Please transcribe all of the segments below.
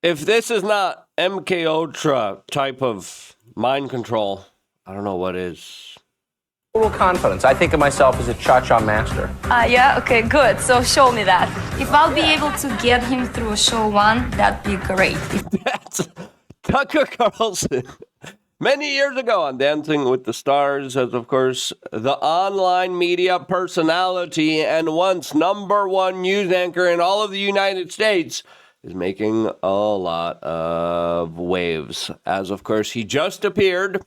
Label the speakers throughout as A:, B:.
A: If this is not MK Ultra type of mind control, I don't know what is.
B: Total confidence. I think of myself as a cha-cha master.
C: Yeah, okay, good. So show me that. If I'll be able to get him through show one, that'd be great.
A: That's Tucker Carlson. Many years ago on Dancing with the Stars, as of course the online media personality and once #1 news anchor in all of the United States, is making a lot of waves. As of course he just appeared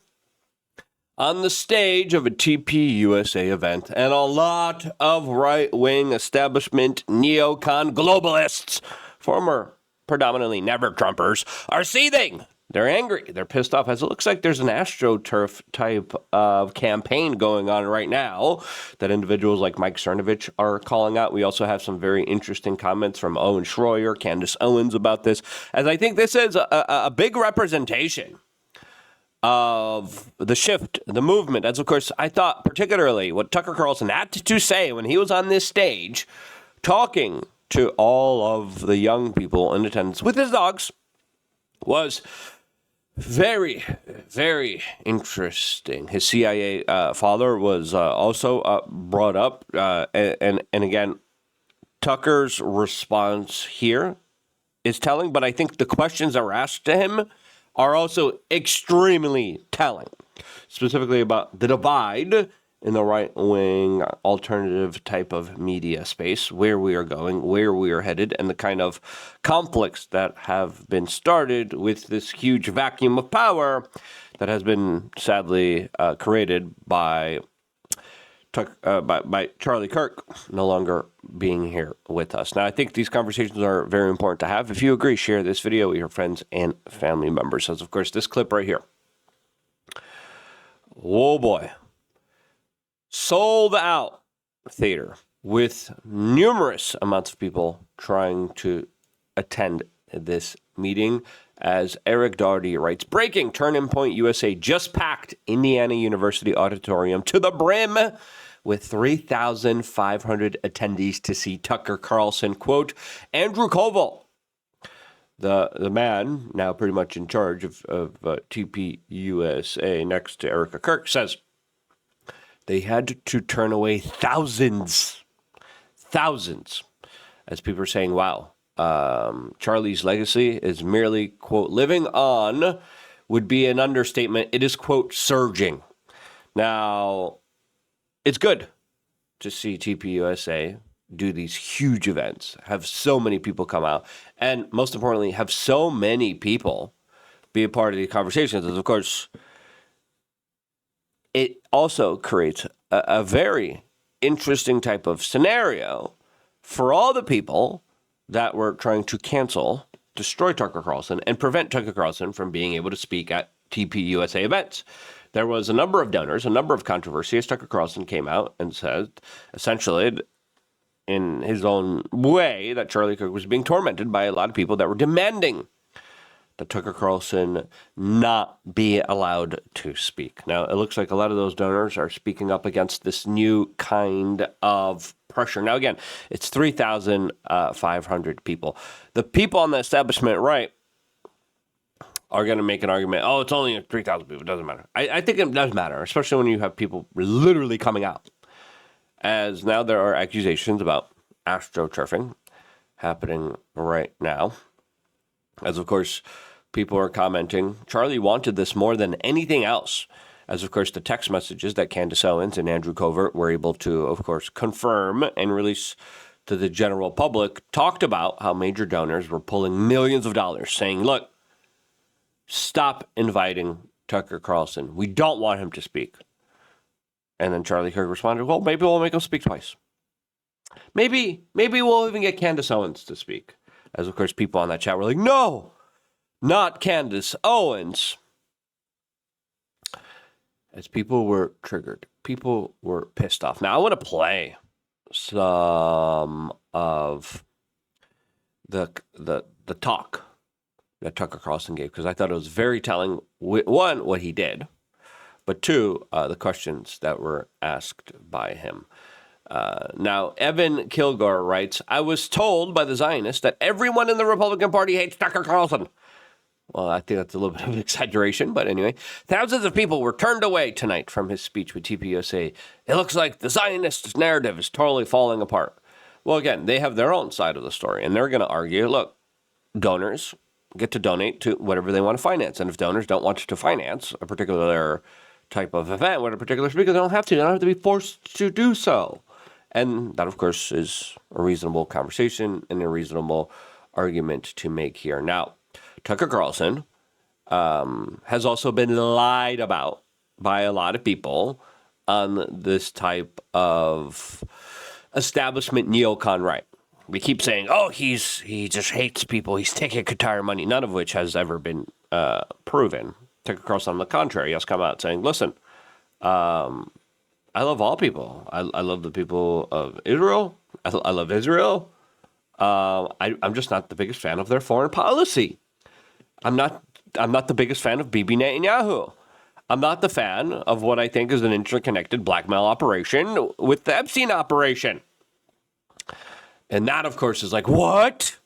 A: on the stage of a TPUSA event, and a lot of right-wing establishment neocon globalists, former predominantly never-Trumpers, are seething. They're angry. They're pissed off, as it looks like there's an AstroTurf type of campaign going on right now that individuals like Mike Cernovich are calling out. We also have some very interesting comments from Owen Schroyer, Candace Owens about this, as I think this is a big representation of the shift, the movement. As of course, I thought particularly what Tucker Carlson had to say when he was on this stage talking to all of the young people in attendance with his dogs was very, very interesting. His CIA father was also brought up. And again, Tucker's response here is telling, but I think the questions that were asked to him are also extremely telling, specifically about the divide in the right-wing alternative type of media space, where we are going, where we are headed, and the kind of conflicts that have been started with this huge vacuum of power that has been sadly created by Charlie Kirk no longer being here with us. Now, I think these conversations are very important to have. If you agree, share this video with your friends and family members. As, of course, this clip right here. Oh, boy. Sold out theater with numerous amounts of people trying to attend this meeting. As Eric Doherty writes, breaking, Turning Point USA just packed Indiana University Auditorium to the brim with 3,500 attendees to see Tucker Carlson. Quote, Andrew Koval, the man now pretty much in charge of TPUSA next to Erica Kirk, says they had to turn away thousands, as people are saying, wow, Charlie's legacy is merely, quote, living on would be an understatement. It is, quote, surging. Now, it's good to see TPUSA do these huge events, have so many people come out, and most importantly, have so many people be a part of the conversations. And of course, it also creates a very interesting type of scenario for all the people that were trying to cancel, destroy Tucker Carlson, and prevent Tucker Carlson from being able to speak at TPUSA events. There was a number of donors, a number of controversies. Tucker Carlson came out and said, essentially, in his own way, that Charlie Kirk was being tormented by a lot of people that were demanding that Tucker Carlson not be allowed to speak. Now, it looks like a lot of those donors are speaking up against this new kind of pressure. Now, again, it's 3,500 people. The people on the establishment right are going to make an argument, oh, it's only 3,000 people, it doesn't matter. I think it does matter, especially when you have people literally coming out. As now there are accusations about astroturfing happening right now. As, of course, people are commenting, Charlie wanted this more than anything else. As, of course, the text messages that Candace Owens and Andrew Covert were able to, of course, confirm and release to the general public talked about how major donors were pulling millions of dollars, saying, look, stop inviting Tucker Carlson. We don't want him to speak. And then Charlie Kirk responded, well, maybe we'll make him speak twice. Maybe we'll even get Candace Owens to speak. As, of course, people on that chat were like, no, not Candace Owens. As people were triggered, people were pissed off. Now, I want to play some of the talk that Tucker Carlson gave, because I thought it was very telling. One, what he did, but two, the questions that were asked by him. Now, Evan Kilgore writes, I was told by the Zionists that everyone in the Republican Party hates Tucker Carlson. Well, I think that's a little bit of an exaggeration, but anyway. Thousands of people were turned away tonight from his speech with TPUSA. It looks like the Zionist narrative is totally falling apart. Well, again, they have their own side of the story, and they're going to argue, look, donors get to donate to whatever they want to finance. And if donors don't want to finance a particular type of event with a particular speaker, they don't have to. They don't have to be forced to do so. And that, of course, is a reasonable conversation and a reasonable argument to make here. Now, Tucker Carlson has also been lied about by a lot of people on this type of establishment neocon right. We keep saying, oh, he just hates people. He's taking Qatar money, none of which has ever been proven. Tucker Carlson, on the contrary, has come out saying, listen, I love all people. I love the people of Israel. I love Israel. I'm just not the biggest fan of their foreign policy. I'm not the biggest fan of Bibi Netanyahu. I'm not the fan of what I think is an interconnected blackmail operation with the Epstein operation. And that, of course, is like, what?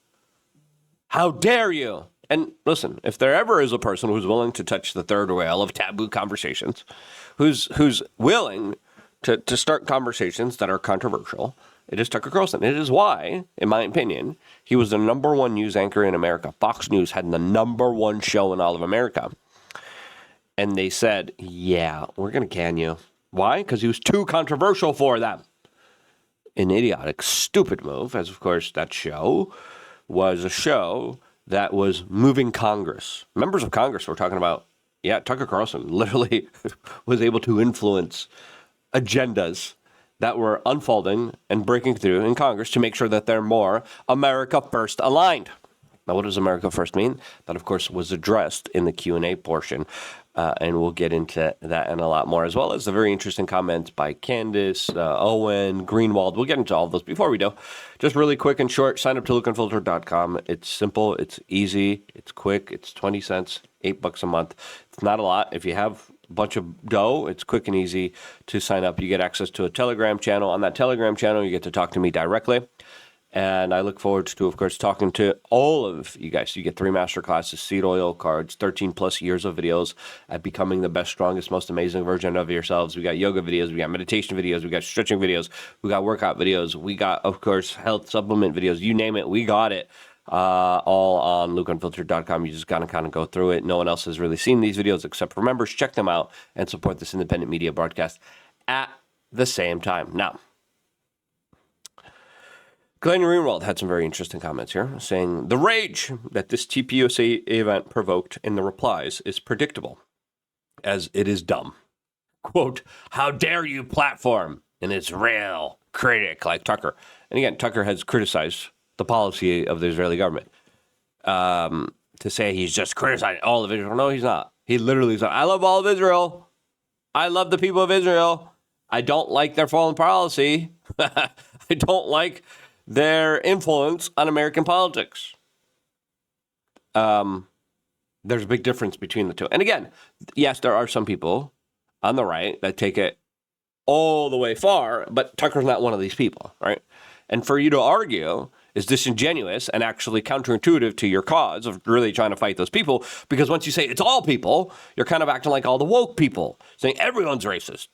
A: How dare you? And listen, if there ever is a person who's willing to touch the third rail of taboo conversations, who's willing to start conversations that are controversial, it is Tucker Carlson. It is why, in my opinion, he was the number one news anchor in America. Fox News had the number one show in all of America. And they said, yeah, we're going to can you. Why? Because he was too controversial for them. An idiotic, stupid move, as of course that show was a show that was moving Congress. Members of Congress were talking about, yeah, Tucker Carlson literally was able to influence agendas that were unfolding and breaking through in Congress to make sure that they're more America First aligned. Now, what does America First mean? That, of course, was addressed in the Q&A portion, and we'll get into that and a lot more, as well as the very interesting comments by Candace, Owen, Greenwald. We'll get into all of those. Before we do, just really quick and short, sign up to lookandfilter.com. It's simple, it's easy, it's quick, it's 20 cents, $8 a month. It's not a lot. If you have a bunch of dough, it's quick and easy to sign up. You get access to a Telegram channel. On that Telegram channel, you get to talk to me directly. And I look forward to, of course, talking to all of you guys. You get 3 masterclasses, seed oil cards, 13 plus years of videos at becoming the best, strongest, most amazing version of yourselves. We got yoga videos, we got meditation videos, we got stretching videos, we got workout videos, we got, of course, health supplement videos. You name it, we got it. All on lukeunfiltered.com. You just gotta kind of go through it. No one else has really seen these videos except for members. Check them out and support this independent media broadcast at the same time. Now, Glenn Greenwald had some very interesting comments here, saying the rage that this TPUSA event provoked in the replies is predictable, as it is dumb. Quote, how dare you platform an Israel critic like Tucker? And again, Tucker has criticized the policy of the Israeli government. To say he's just criticizing all of Israel. No, he's not. He literally said, I love all of Israel. I love the people of Israel. I don't like their foreign policy. I don't like their influence on American politics. There's a big difference between the two. And again, yes, there are some people on the right that take it all the way far, but Tucker's not one of these people, right? And for you to argue is disingenuous and actually counterintuitive to your cause of really trying to fight those people, because once you say it's all people, you're kind of acting like all the woke people, saying everyone's racist,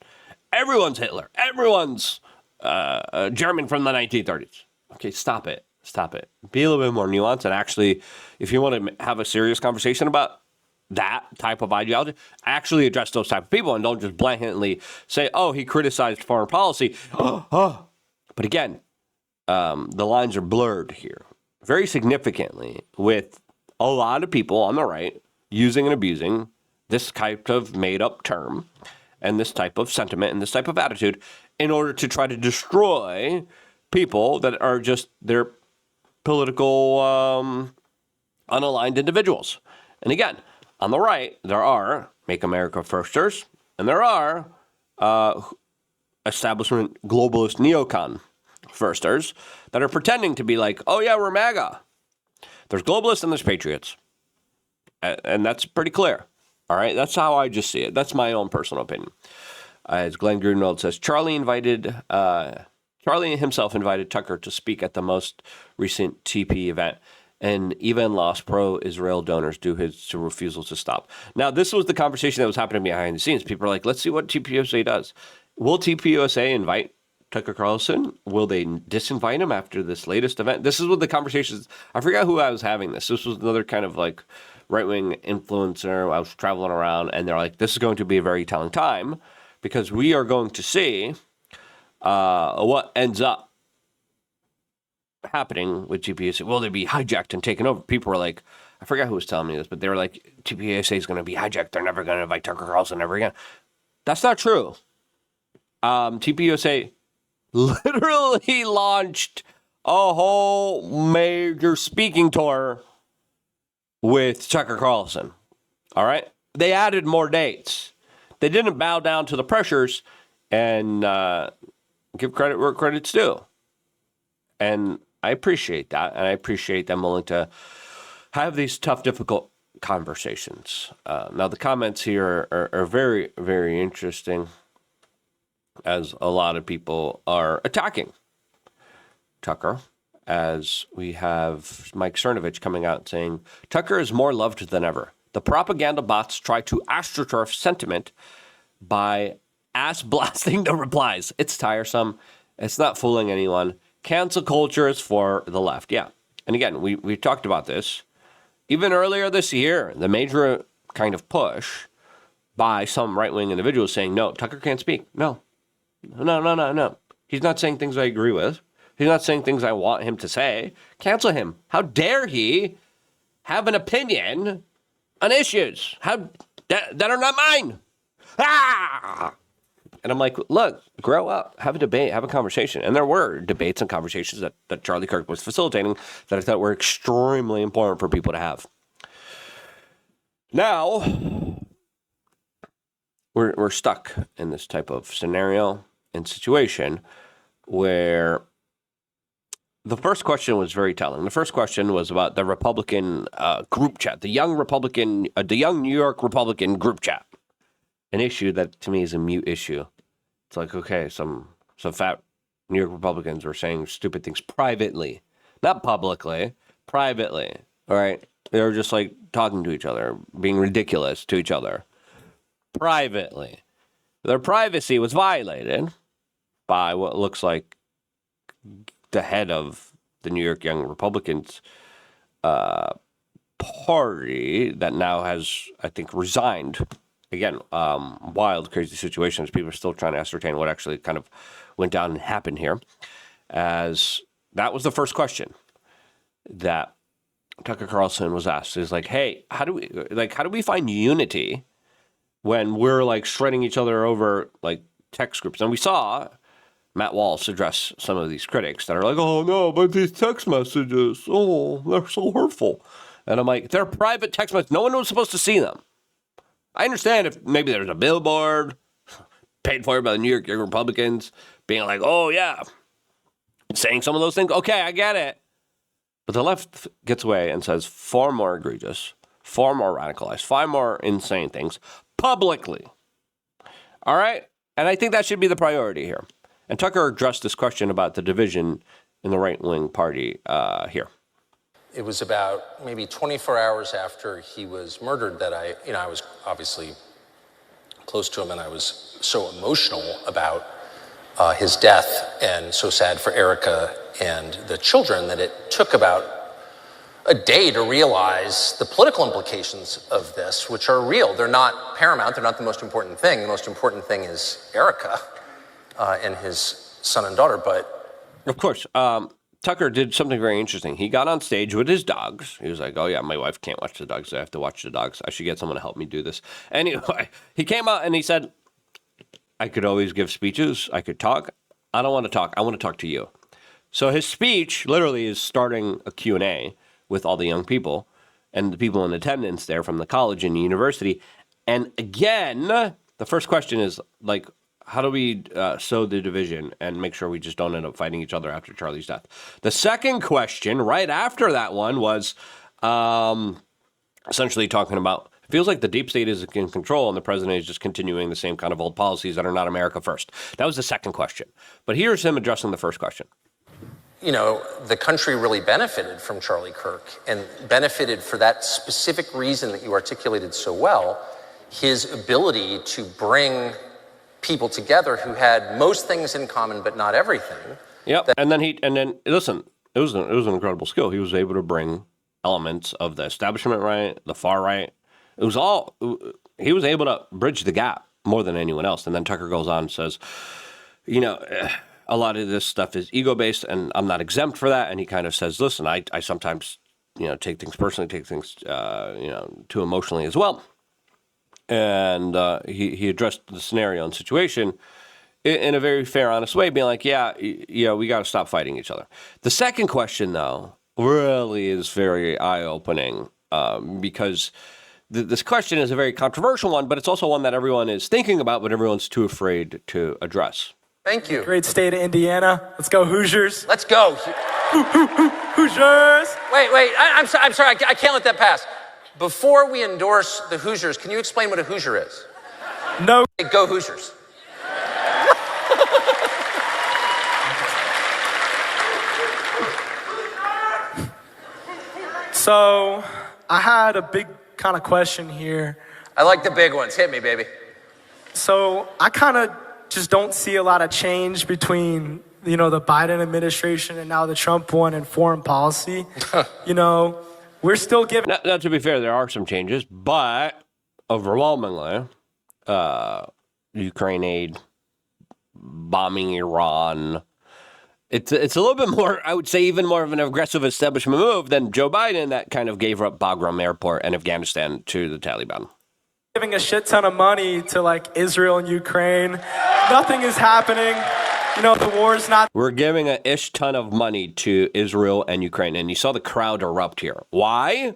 A: everyone's Hitler, everyone's German from the 1930s. Okay, stop it. Stop it. Be a little bit more nuanced, and actually, if you want to have a serious conversation about that type of ideology, actually address those type of people and don't just blatantly say, oh, he criticized foreign policy. But again, the lines are blurred here very significantly with a lot of people on the right using and abusing this type of made-up term and this type of sentiment and this type of attitude in order to try to destroy people that are just their political unaligned individuals. And again, on the right, there are Make America Firsters, and there are establishment globalist neocon firsters that are pretending to be like, oh yeah, we're MAGA. There's globalists and there's patriots. And that's pretty clear. All right, that's how I just see it. That's my own personal opinion. As Glenn Greenwald says, Charlie invited Charlie himself invited Tucker to speak at the most recent TP event, and even lost pro-Israel donors due to refusal to stop. Now, this was the conversation that was happening behind the scenes. People are like, let's see what TPUSA does. Will TPUSA invite Tucker Carlson? Will they disinvite him after this latest event? This is what the conversations, I forgot who I was having this. This was another kind of like right-wing influencer. I was traveling around, and they're like, this is going to be a very telling time because we are going to see what ends up happening with TPUSA. Will they be hijacked and taken over? People were like, I forgot who was telling me this, but they were like, TPUSA is going to be hijacked. They're never going to invite Tucker Carlson ever again. That's not true. TPUSA literally launched a whole major speaking tour with Tucker Carlson. All right? They added more dates. They didn't bow down to the pressures and give credit where credit's due. And I appreciate that. And I appreciate them willing to have these tough, difficult conversations. Now, the comments here are very, very interesting, as a lot of people are attacking Tucker, as we have Mike Cernovich coming out saying, Tucker is more loved than ever. The propaganda bots try to astroturf sentiment by ass-blasting the replies. It's tiresome. It's not fooling anyone. Cancel culture is for the left. Yeah. And again, we talked about this. Even earlier this year, the major kind of push by some right-wing individuals saying, no, Tucker can't speak. No. He's not saying things I agree with. He's not saying things I want him to say. Cancel him. How dare he have an opinion on issues that are not mine? Ah! And I'm like, look, grow up, have a debate, have a conversation. And there were debates and conversations that Charlie Kirk was facilitating that I thought were extremely important for people to have. Now, we're stuck in this type of scenario and situation where the first question was very telling. The first question was about the Republican group chat, the young New York Republican group chat, an issue that to me is a mute issue. It's like, okay, some fat New York Republicans were saying stupid things privately, not publicly, privately. All right, they were just like talking to each other, being ridiculous to each other, privately. Their privacy was violated by what looks like the head of the New York Young Republicans party that now has, I think, resigned. Again, wild, crazy situations. People are still trying to ascertain what actually kind of went down and happened here. As that was the first question that Tucker Carlson was asked. Is like, hey, how do we find unity when we're like shredding each other over like text groups? And we saw Matt Walsh address some of these critics that are like, oh no, but these text messages, oh, they're so hurtful. And I'm like, they're private text messages. No one was supposed to see them. I understand if maybe there's a billboard paid for by the New York Republicans being like, oh yeah, saying some of those things. Okay, I get it. But the left gets away and says far more egregious, far more radicalized, far more insane things publicly. All right? And I think that should be the priority here. And Tucker addressed this question about the division in the right-wing party here.
D: It was about maybe 24 hours after he was murdered that I was obviously close to him, and I was so emotional about his death and so sad for Erica and the children that it took about a day to realize the political implications of this, which are real. They're not paramount. They're not the most important thing. The most important thing is Erica and his son and daughter. But
A: of course, Tucker did something very interesting. He got on stage with his dogs. He was like, oh, yeah, my wife can't watch the dogs. I have to watch the dogs. I should get someone to help me do this. Anyway, he came out and he said, I could always give speeches. I could talk. I don't want to talk. I want to talk to you. So his speech literally is starting a Q&A with all the young people and the people in attendance there from the college and the university. And again, the first question is like, how do we sow the division and make sure we just don't end up fighting each other after Charlie's death? The second question right after that one was essentially talking about Feels like the deep state is in control and the president is just continuing the same kind of old policies that are not America first. That was the second question. But here's him addressing the first question.
D: You know, the country really benefited from Charlie Kirk and benefited for that specific reason that you articulated so well, his ability to bring people together who had most things in common but not everything.
A: Yep. And then listen, it was an incredible skill. He was able to bring elements of the establishment right, the far right. He was able to bridge the gap more than anyone else. And then Tucker goes on and says, you know, a lot of this stuff is ego-based, and I'm not exempt for that. And he kind of says, listen, I sometimes, you know, take things personally, take things, you know, too emotionally as well. And he addressed the scenario and situation in a very fair, honest way, being like, yeah, we got to stop fighting each other. The second question, though, really is very eye-opening because this question is a very controversial one, but it's also one that everyone is thinking about, but everyone's too afraid to address.
D: Thank you.
E: Great state of Indiana. Let's go Hoosiers.
D: Let's go.
E: Hoosiers.
D: Wait. I'm sorry. I can't let that pass. Before we endorse the Hoosiers, can you explain what a Hoosier is?
E: No.
D: Go Hoosiers.
E: So I had a big kind of question here.
D: I like the big ones. Hit me, baby.
E: So I kind of just don't see a lot of change between, you know, the Biden administration and now the Trump one in foreign policy. You know, we're still giving...
A: Now, to be fair, there are some changes, but overwhelmingly, Ukraine aid, bombing Iran... It's a little bit more, I would say, even more of an aggressive establishment move than Joe Biden that kind of gave up Bagram Airport and Afghanistan to the Taliban.
E: Giving a shit ton of money to like Israel and Ukraine. Nothing is happening. You know, the war's not...
A: We're giving a ish ton of money to Israel and Ukraine, and you saw the crowd erupt here. Why?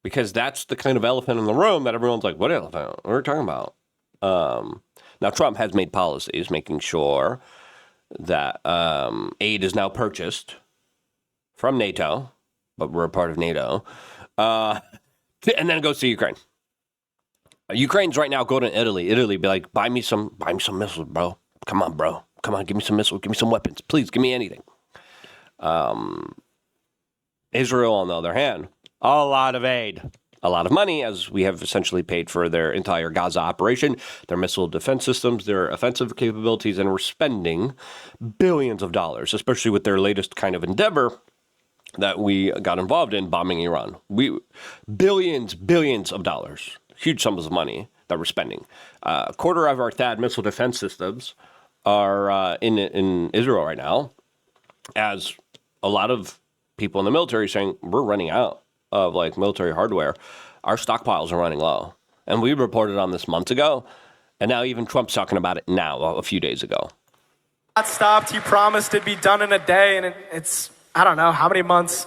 A: Because that's the kind of elephant in the room that everyone's like, what elephant? What are we talking about? Now, Trump has made policies making sure that aid is now purchased from NATO, but we're a part of NATO, and then it goes to Ukraine. Ukraine's right now going to Italy. Italy be like, buy me some missiles, bro. Come on, bro. Come on, give me some missiles. Give me some weapons. Please, give me anything. Israel, on the other hand, a lot of aid. A lot of money, as we have essentially paid for their entire Gaza operation, their missile defense systems, their offensive capabilities, and we're spending billions of dollars, especially with their latest kind of endeavor that we got involved in, bombing Iran. Billions of dollars, huge sums of money that we're spending. A quarter of our THAAD missile defense systems are in Israel right now, as a lot of people in the military are saying, we're running out of like military hardware. Our stockpiles are running low. And we reported on this months ago. And now even Trump's talking about it now, a few days ago.
E: Not stopped. He promised it'd be done in a day. And it's, I don't know, how many months?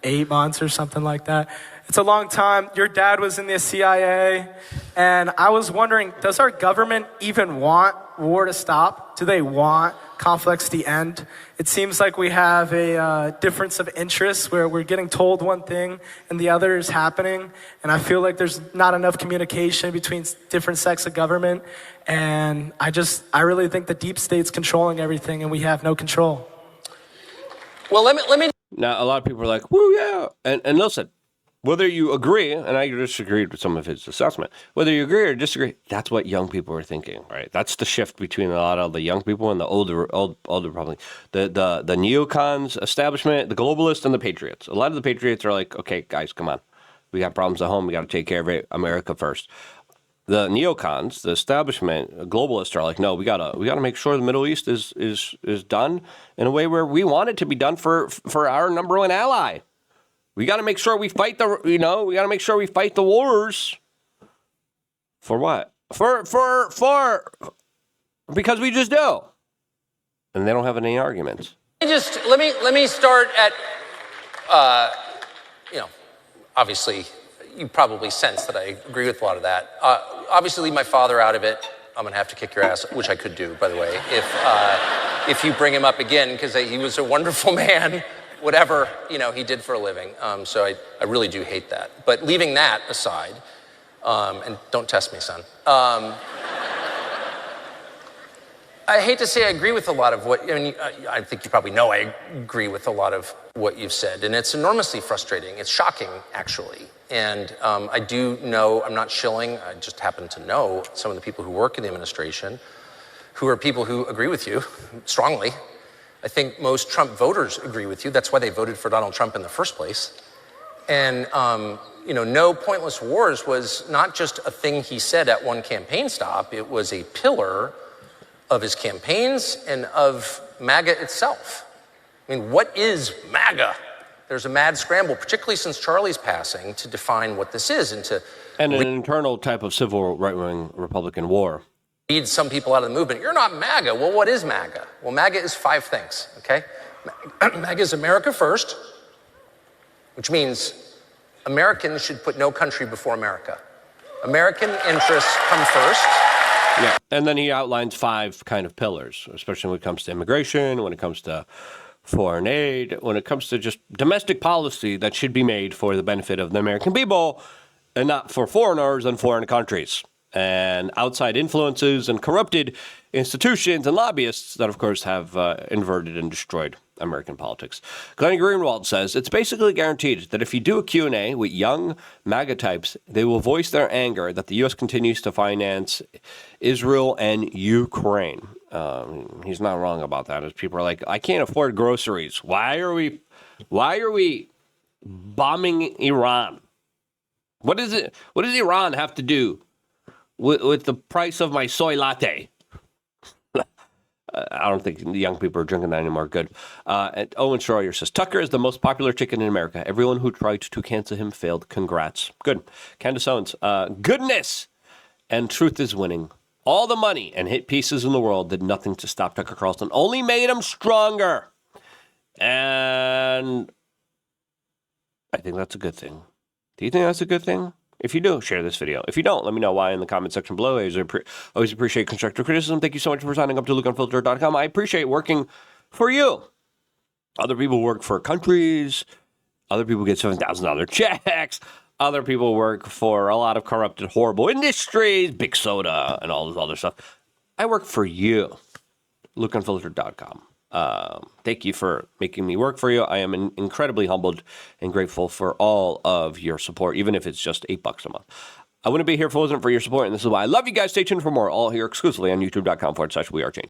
E: 8 months or something like that. It's a long time. Your dad was in the CIA. And I was wondering, does our government even want war to stop? Do they want conflicts to end? It seems like we have a difference of interests where we're getting told one thing and the other is happening. And I feel like there's not enough communication between different sects of government. And I really think the deep state's controlling everything and we have no control.
D: Well, let me.
A: Now, a lot of people are like, woo, yeah. And listen, whether you agree, and I disagreed with some of his assessment, whether you agree or disagree, that's what young people are thinking, right? That's the shift between a lot of the young people and the older probably. The neocons establishment, the globalists, and the patriots. A lot of the patriots are like, okay, guys, come on. We got problems at home. We got to take care of it. America first. The neocons, the establishment, globalists are like, no, we gotta make sure the Middle East is done in a way where we want it to be done for our number one ally. We got to make sure we fight we got to make sure we fight the wars. For what? Because we just do. And they don't have any arguments.
D: Let me start at, obviously, you probably sense that I agree with a lot of that. Obviously, leave my father out of it. I'm going to have to kick your ass, which I could do, by the way, if you bring him up again, because he was a wonderful man. Whatever, he did for a living. So I really do hate that. But leaving that aside, And don't test me, son. I hate to say I agree with a lot of what, I think you probably know I agree with a lot of what you've said, and it's enormously frustrating. It's shocking, actually. And I do know, I'm not shilling, I just happen to know some of the people who work in the administration who are people who agree with you strongly. I think most Trump voters agree with you. That's why they voted for Donald Trump in the first place. And, no pointless wars was not just a thing he said at one campaign stop. It was a pillar of his campaigns and of MAGA itself. I mean, what is MAGA? There's a mad scramble, particularly since Charlie's passing, to define what this is
A: and an internal type of civil right-wing Republican war.
D: Lead some people out of the movement. You're not MAGA. Well, what is MAGA? Well, MAGA is 5 things, okay? MAGA is America first, which means Americans should put no country before America. American interests come first.
A: Yeah, and then he outlines 5 kind of pillars, especially when it comes to immigration, when it comes to foreign aid, when it comes to just domestic policy that should be made for the benefit of the American people and not for foreigners and foreign countries and outside influences and corrupted institutions and lobbyists that, of course, have inverted and destroyed American politics. Glenn Greenwald says it's basically guaranteed that if you do a Q&A with young MAGA types, they will voice their anger that the U.S. continues to finance Israel and Ukraine. He's not wrong about that. As people are like, I can't afford groceries. Why are we bombing Iran? What does Iran have to do with the price of my soy latte? I don't think the young people are drinking that anymore. Good. And Owen Schroyer says, Tucker is the most popular chicken in America. Everyone who tried to cancel him failed. Congrats. Good. Candace Owens, goodness and truth is winning. All the money and hit pieces in the world did nothing to stop Tucker Carlson. Only made him stronger. And I think that's a good thing. Do you think that's a good thing? If you do, share this video. If you don't, let me know why in the comment section below. I always appreciate constructive criticism. Thank you so much for signing up to LukeUnfiltered.com. I appreciate working for you. Other people work for countries. Other people get $7,000 checks. Other people work for a lot of corrupted, horrible industries, big soda, and all this other stuff. I work for you. LukeUnfiltered.com. Thank you for making me work for you. I am incredibly humbled and grateful for all of your support, even if it's just $8 a month. I wouldn't be here if it wasn't for your support, and this is why I love you guys. Stay tuned for more, all here exclusively on youtube.com/wearechanged.